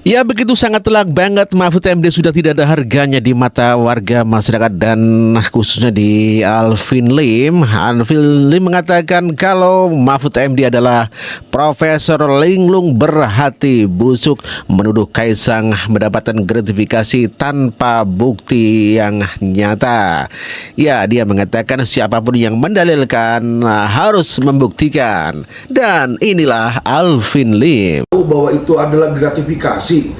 Ya begitu sangat telak banget Mahfud MD sudah tidak ada harganya di mata warga masyarakat dan khususnya di Alvin Lim. Alvin Lim mengatakan kalau Mahfud MD adalah Profesor linglung berhati busuk, menuduh Kaisang mendapatkan gratifikasi tanpa bukti yang nyata. Ya, dia mengatakan siapapun yang mendalilkan harus membuktikan. Dan inilah Alvin Lim. Bahwa itu adalah gratifikasi,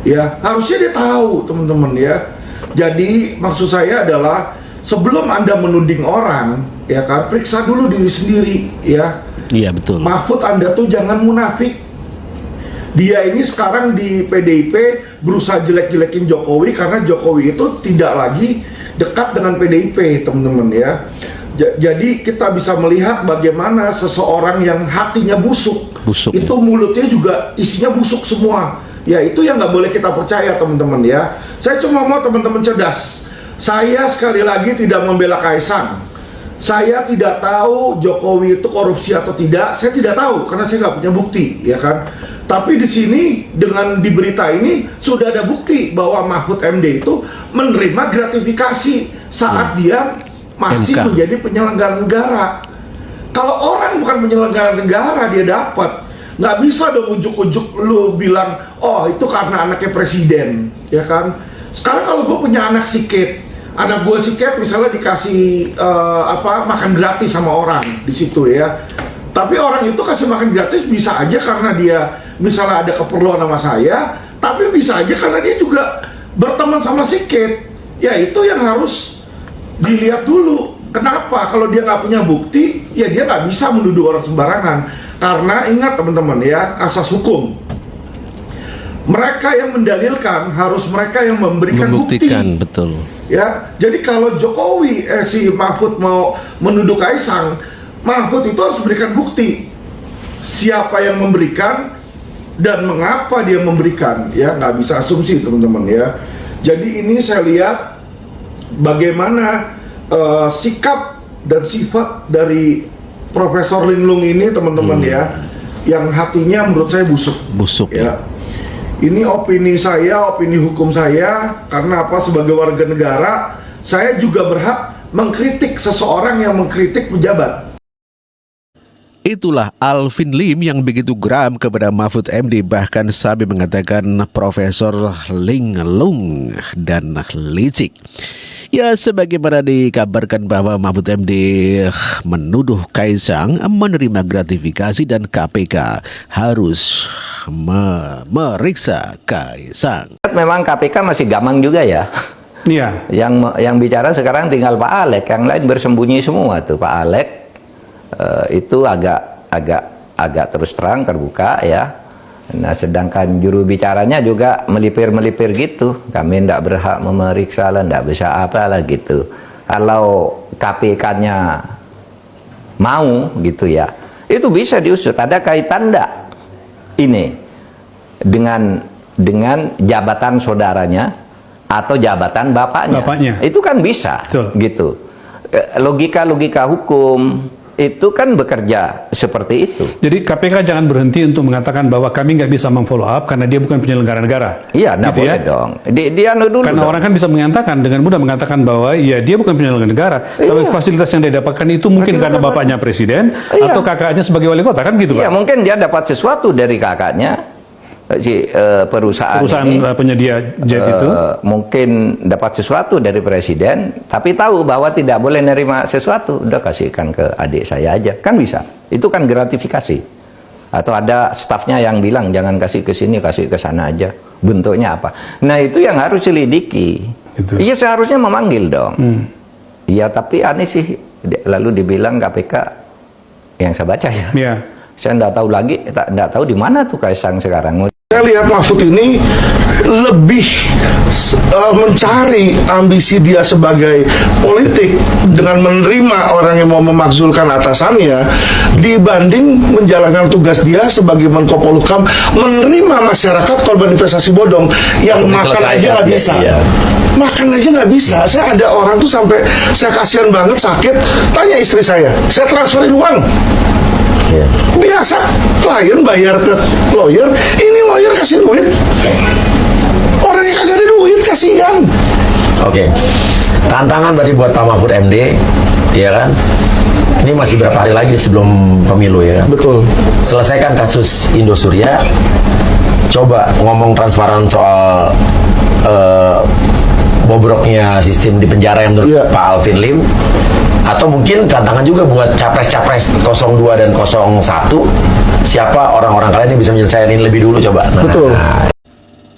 ya harusnya dia tahu, teman-teman ya. Jadi maksud saya adalah sebelum Anda menuding orang, ya kan, periksa dulu diri sendiri, ya. Iya betul. Mahfud, Anda tuh jangan munafik. Dia ini sekarang di PDIP berusaha jelek-jelekin Jokowi karena Jokowi itu tidak lagi dekat dengan PDIP, teman-teman ya. Jadi kita bisa melihat bagaimana seseorang yang hatinya busuk itu mulutnya juga isinya busuk semua. Ya itu yang nggak boleh kita percaya, teman-teman ya. Saya cuma mau teman-teman cerdas. Saya sekali lagi tidak membela Kaisang. Saya tidak tahu Jokowi itu korupsi atau tidak. Saya tidak tahu karena saya nggak punya bukti, ya kan. Tapi di sini dengan di berita ini sudah ada bukti bahwa Mahfud MD itu menerima gratifikasi saat dia masih MK. menjadi penyelenggara negara. Kalau orang bukan penyelenggara negara dia dapat, nggak bisa dong ujuk-ujuk lu bilang, oh itu karena anaknya presiden, ya kan? Sekarang kalau gue punya anak siket, anak gue siket misalnya dikasih makan gratis sama orang di situ ya. Tapi orang itu kasih makan gratis bisa aja karena dia misalnya ada keperluan sama saya, tapi bisa aja karena dia juga berteman sama siket. Ya itu yang harus dilihat dulu. Kenapa? Kalau dia nggak punya bukti, ya dia nggak bisa menuduh orang sembarangan. Karena ingat teman-teman ya, asas hukum. Mereka yang mendalilkan harus mereka yang memberikan Membuktikan, bukti. betul. Ya, jadi kalau Jokowi si Mahfud mau menuduh Kaisang, Mahfud itu harus memberikan bukti. Siapa yang memberikan dan mengapa dia memberikan, ya nggak bisa asumsi teman-teman ya. Jadi ini saya lihat bagaimana sikap dan sifat dari Profesor Linglung ini teman-teman ya, yang hatinya menurut saya busuk ya. Ini opini saya, opini hukum saya, karena apa, sebagai warga negara saya juga berhak mengkritik seseorang yang mengkritik pejabat. Itulah Alvin Lim yang begitu geram kepada Mahfud MD, bahkan sampai mengatakan Profesor linglung dan licik. Ya, sebagaimana dikabarkan bahwa Mahfud MD menuduh Kaisang menerima gratifikasi dan KPK harus memeriksa Kaisang. Memang KPK masih gamang juga ya. Iya. Yang bicara sekarang tinggal Pak Alek, yang lain bersembunyi semua tuh. Pak Alek itu agak terus terang terbuka ya. Nah, sedangkan juru bicaranya juga melipir-melipir gitu. Kami tidak berhak memeriksa lah, tidak bisa apalah gitu. Kalau KPK-nya mau gitu ya, itu bisa diusut. Ada kaitan enggak ini dengan jabatan saudaranya atau jabatan bapaknya? Itu kan bisa. Betul. Gitu. Logika hukum itu kan bekerja seperti itu. Jadi KPK jangan berhenti untuk mengatakan bahwa kami nggak bisa memfollow up karena dia bukan penyelenggara negara. Iya, nggak boleh dong. Dia dulu karena dong. orang kan bisa mengatakan dengan mudah mengatakan bahwa ya dia bukan penyelenggara negara, tapi fasilitas yang dia dapatkan itu mungkin karena bapaknya presiden atau kakaknya sebagai wali kota, kan gitu, Iya, Pak? mungkin dia dapat sesuatu dari kakaknya. Si perusahaan ini, penyedia jet itu mungkin dapat sesuatu dari presiden, tapi tahu bahwa tidak boleh nerima sesuatu, udah kasihkan ke adik saya aja, kan bisa. Itu kan gratifikasi. Atau ada stafnya yang bilang jangan kasih ke sini, kasih ke sana aja, bentuknya apa. Nah itu yang harus selidiki. Iya, seharusnya memanggil dong. Iya, tapi aneh sih, lalu dibilang KPK yang saya baca ya. Iya. Saya nggak tahu lagi, nggak tahu di mana tuh Kaisang sekarang. Saya lihat Mahfud ini lebih mencari ambisi dia sebagai politik dengan menerima orang yang mau memakzulkan atasannya dibanding menjalankan tugas dia sebagai Menko Polhukam menerima masyarakat korban investasi bodong yang makan aja nggak bisa. Makan aja nggak bisa. Saya ada orang tuh sampai saya kasihan banget sakit, tanya istri saya transferin uang. Iya. Biasa klien bayar ke lawyer, ini lawyer kasih duit. Orang yang kagak ada duit kasihan. Oke. Tantangan berarti buat Pak Mahfud MD, ya kan? Ini masih berapa hari lagi sebelum pemilu ya kan? Betul. Selesaikan kasus Indosuria. Coba ngomong transparan soal bobroknya sistem di penjara yang menurut Pak Alvin Lim. Atau mungkin tantangan juga buat capres-capres 02 dan 01. Siapa orang-orang kalian yang bisa menyelesaikan ini lebih dulu coba. Nah, Betul.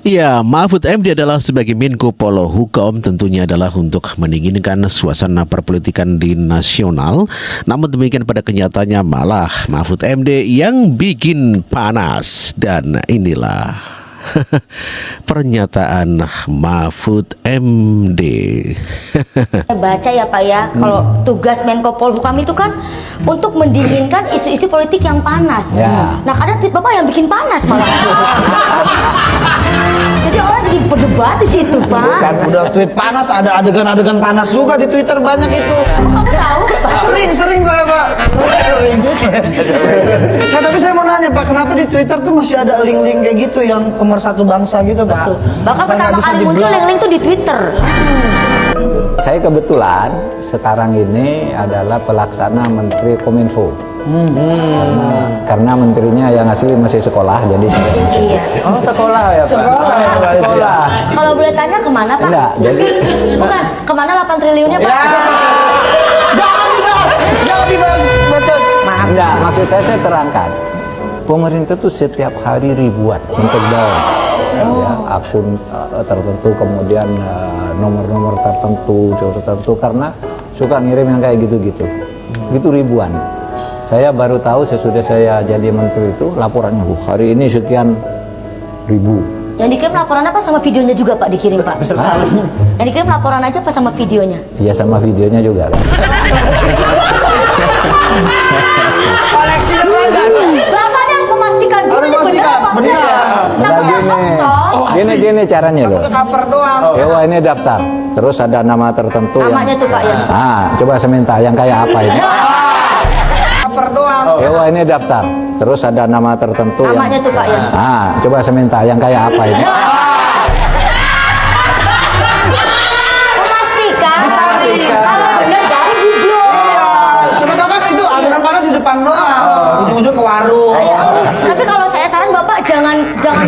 Ya, Mahfud MD adalah sebagai Menko Polhukam tentunya adalah untuk mendinginkan suasana perpolitikan di nasional. Namun demikian pada kenyataannya malah Mahfud MD yang bikin panas. Dan inilah pernyataan Mahfud MD. Baca ya Pak ya, kalau tugas Menko Polhukam itu kan untuk mendinginkan isu-isu politik yang panas. Ya. Nah kadang tweet Bapak yang bikin panas malah. Jadi orang jadi berdebat di situ Pak. Bukan udah tweet panas, ada adegan-adegan panas juga di Twitter banyak itu. Kamu tahu? Sering saya Pak. Sering. Nah tapi saya mau nanya Pak, kenapa di Twitter tuh masih ada link-link kayak gitu yang pemersatu bangsa gitu Pak? Bahkan Supaya pertama nggak bisa kali muncul di-block. link-link tuh di Twitter. Saya kebetulan sekarang ini adalah pelaksana Menteri Kominfo. Karena menterinya yang asli masih sekolah, jadi Iya. Oh sekolah ya Pak? Sekolah. Kalau boleh tanya kemana Pak? enggak. Jadi Bukan, kemana 8 triliunnya Pak? Jangan dibahas bacot. enggak, maksud saya terangkan. Pemerintah tuh setiap hari ribuan untuk down ya, akun tertentu, kemudian nomor-nomor tertentu karena suka ngirim yang kayak gitu-gitu. Gitu ribuan. Saya baru tahu sesudah saya jadi menteri itu laporannya, hari ini sekian ribu. Yang dikirim laporan apa sama videonya juga Pak dikirim Pak? Yang dikirim laporan aja apa sama videonya? Iya sama videonya juga kan. Koleksinya banyak. Bapaknya harus memastikan dulu Harus ini benar memastikan, apa benar. enggak. Takutnya hoax toh. Gini caranya loh. Ke cover doang. Ya wah, ini daftar. Terus ada nama tertentu Namanya tuh Pak ya. Coba saya minta yang kayak apa ini? Cover doang. Ya wah, ini daftar. Terus ada nama tertentu Namanya tuh Pak ya. Coba saya minta yang kayak apa ini? Memastikan kalau benar baru diblok. Siapa tahu kan itu adegan panas di depan doang. Ujung-ujung ke warung. Ayo. Tapi kalau saya saran Bapak jangan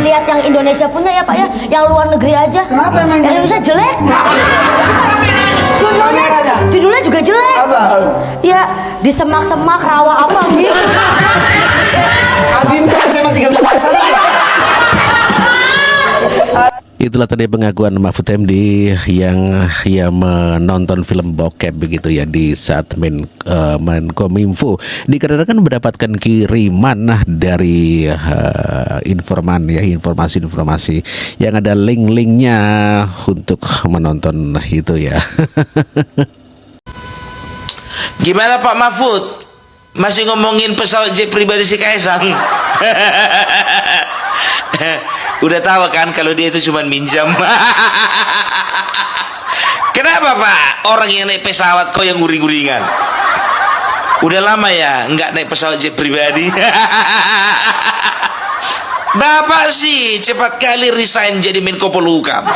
lihat yang Indonesia punya ya Pak ya, yang luar negeri aja. Kenapa emang Yang Indonesia jelek? Judulnya juga jelek. Apa? Ya di semak-semak rawa apa gitu. Adin tuh SMA 13 sana. Itulah tadi pengakuan Mahfud MD yang menonton film bokep begitu ya di saat Menkominfo dikarenakan mendapatkan kiriman dari informasi-informasi yang ada link-linknya untuk menonton itu ya. Gimana Pak Mahfud? Masih ngomongin pesawat jet pribadi si Kaisang? Udah tahu kan kalau dia itu cuma minjam. Kenapa Pak? Orang yang naik pesawat kau yang guring-guringan. Udah lama ya nggak naik pesawat jet pribadi. Bapak sih cepat kali resign jadi Menko Polhukam.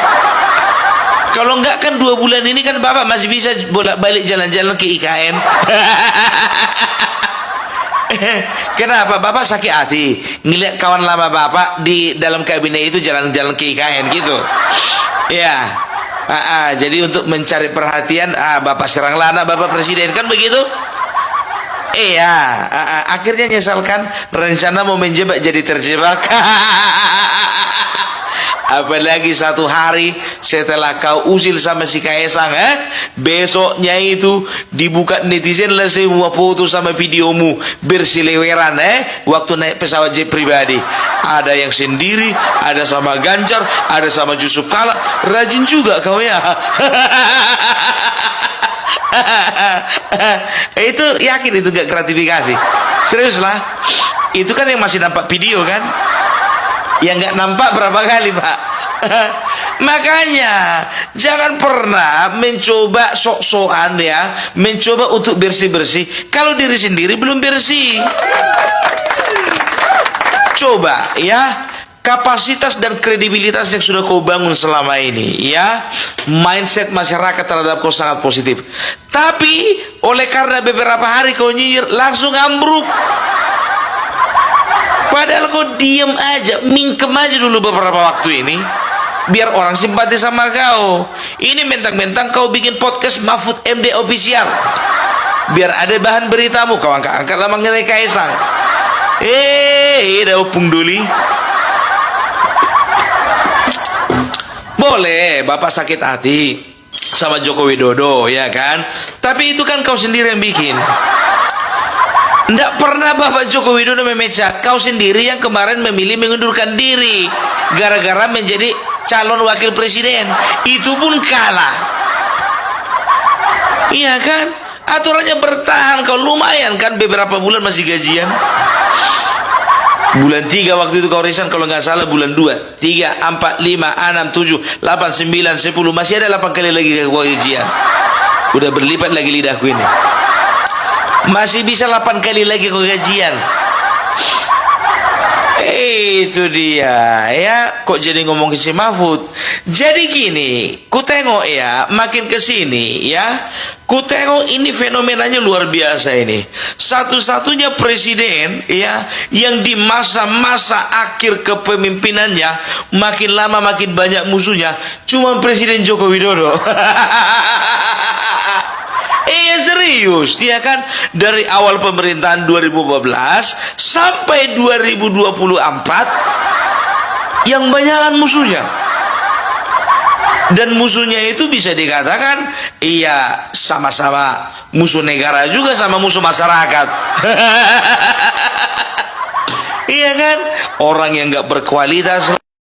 Kalau enggak kan 2 bulan ini kan Bapak masih bisa bolak-balik jalan-jalan ke IKN. Kenapa Bapak sakit hati ngeliat kawan lama Bapak di dalam kabinet itu jalan-jalan ke IKN gitu? Ya, jadi untuk mencari perhatian Bapak seranglah anak Bapak Presiden kan begitu? Iya, akhirnya nyesalkan rencana mau menjebak jadi terjebak. Apalagi 1 hari setelah kau usil sama si Kaisang, besoknya itu dibuka netizen lah semua foto sama videomu bersiliweran, waktu naik pesawat jet pribadi. Ada yang sendiri, ada sama Ganjar, ada sama Yusuf Kala. Rajin juga kau ya. Itu yakin itu gak gratifikasi? Serius lah. Itu kan yang masih nampak video kan? Yang nggak nampak berapa kali Pak? Makanya jangan pernah mencoba sok-sokan ya, mencoba untuk bersih-bersih kalau diri sendiri belum bersih. Coba ya, kapasitas dan kredibilitas yang sudah kau bangun selama ini ya, mindset masyarakat terhadap kau sangat positif. Tapi oleh karena beberapa hari kau nyinyir langsung ambruk. Padahal kau diem aja, mingkem aja dulu beberapa waktu ini, biar orang simpati sama kau. Ini mentang-mentang kau bikin podcast Mahfud MD official, biar ada bahan beritamu. Kau angkat lah mengenai Kaisang. Dah opung duli. Boleh Bapak sakit hati sama Joko Widodo ya kan, tapi itu kan kau sendiri yang bikin. Tidak pernah Bapak Joko Widodo memecat. Kau sendiri yang kemarin memilih mengundurkan diri gara-gara menjadi calon wakil presiden. Itu pun kalah. Iya kan? Aturannya bertahan. Kau lumayan kan beberapa bulan masih gajian. Bulan 3 waktu itu kau resign kalau nggak salah, bulan 2, 3, 4, 5, 6, 7, 8, 9, 10. Masih ada 8 kali lagi kau gajian. Udah berlipat lagi lidahku ini. Masih bisa 8 kali lagi kau gajian. Itu dia ya. Kok jadi ngomong ke si Mahfud? Jadi gini, ku tengok ya, makin kesini ya, ku tengok ini fenomenanya luar biasa ini. Satu-satunya presiden ya yang di masa-masa akhir kepemimpinannya makin lama makin banyak musuhnya, cuma Presiden Joko Widodo. Serius, ya kan? Dari awal pemerintahan 2014 sampai 2024 yang banyakan musuhnya. Dan musuhnya itu bisa dikatakan iya sama-sama musuh negara juga sama musuh masyarakat. Iya kan? Orang yang nggak berkualitas